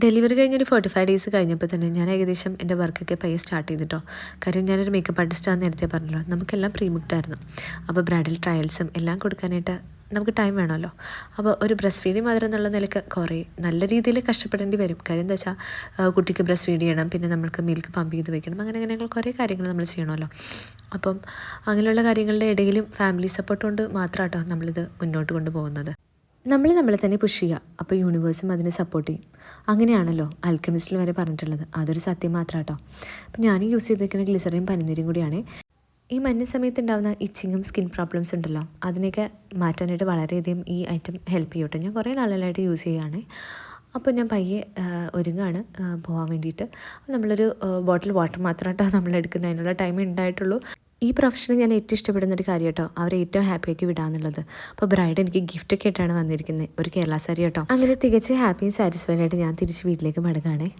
Delivery കഴിഞ്ഞൊരു 45 days കഴിഞ്ഞപ്പോൾ തന്നെ ഞാൻ ഏകദേശം എൻ്റെ വർക്കൊക്കെ പയ്യെ സ്റ്റാർട്ട് ചെയ്തിട്ടോ. കാര്യം ഞാനൊരു മേക്കപ്പ് ആർട്ടിസ്റ്റാണെന്ന് നേരത്തെ പറഞ്ഞല്ലോ. നമുക്കെല്ലാം പ്രീബുക്ക്ഡായിരുന്നു. അപ്പോൾ ബ്രൈഡൽ ട്രയൽസും എല്ലാം കൊടുക്കാനായിട്ട് നമുക്ക് ടൈം വേണമല്ലോ. അപ്പോൾ ഒരു ബ്രസ്റ്റ് ഫീഡിങ് മദർ എന്നുള്ള നിലയ്ക്ക് കുറേ നല്ല രീതിയിൽ കഷ്ടപ്പെടേണ്ടി വരും. കാര്യം എന്താ വെച്ചാൽ കുട്ടിക്ക് ബ്രസ്റ്റ് ഫീഡ് ചെയ്യണം, പിന്നെ നമ്മൾക്ക് മിൽക്ക് പമ്പ് ചെയ്ത് വെക്കണം, അങ്ങനെ കുറേ കാര്യങ്ങൾ നമ്മൾ ചെയ്യണമല്ലോ. അപ്പം അങ്ങനെയുള്ള കാര്യങ്ങളുടെ ഇടയിലും ഫാമിലി സപ്പോർട്ട് കൊണ്ട് മാത്രം കേട്ടോ നമ്മളിത് മുന്നോട്ട് കൊണ്ടുപോകുന്നത്. നമ്മളെ തന്നെ പുഷ് ചെയ്യുക, അപ്പോൾ യൂണിവേഴ്സും അതിനെ സപ്പോർട്ട് ചെയ്യും. അങ്ങനെയാണല്ലോ ആൽക്കമിസ്റ്റിൽ വരെ പറഞ്ഞിട്ടുള്ളത്. അതൊരു സത്യം മാത്രം കേട്ടോ. അപ്പോൾ ഞാൻ യൂസ് ചെയ്തിരിക്കുന്ന ഗ്ലിസറിൻ പനിനീരും കൂടിയാണ്. ഈ മഞ്ഞ സമയത്ത് ഉണ്ടാകുന്ന ഇച്ചിങ്ങും സ്കിൻ പ്രോബ്ലംസ് ഉണ്ടല്ലോ, അതിനൊക്കെ മാറ്റാനായിട്ട് വളരെയധികം ഈ ഐറ്റം ഹെൽപ്പ് ചെയ്യും കേട്ടോ. ഞാൻ കുറേ നാളുകളായിട്ട് യൂസ് ചെയ്യുകയാണ്. അപ്പോൾ ഞാൻ പയ്യെ ഒരുങ്ങാണ് പോകാൻ വേണ്ടിയിട്ട്. നമ്മളൊരു ബോട്ടിൽ വാട്ടർ മാത്രം കേട്ടോ നമ്മൾ എടുക്കുന്നത്. അതിനുള്ള ടൈം ഉണ്ടായിട്ടുള്ളൂ. ഈ പ്രൊഫഷന് ഞാൻ ഏറ്റവും ഇഷ്ടപ്പെടുന്നൊരു കാര്യം കേട്ടോ, അവരെ ഏറ്റവും ഹാപ്പിയാക്കി വിടാന്നുള്ളത്. അപ്പോൾ ബ്രൈഡ് എനിക്ക് ഗിഫ്റ്റൊക്കെ ആയിട്ടാണ് വന്നിരിക്കുന്നത്, ഒരു കേരള സാരി കേട്ടോ. അങ്ങനെ തികച്ച് ഹാപ്പിയും സാറ്റിസ്ഫൈഡ് ആയിട്ട് ഞാൻ തിരിച്ച് വീട്ടിലേക്ക് മടങ്ങുകയാണേ.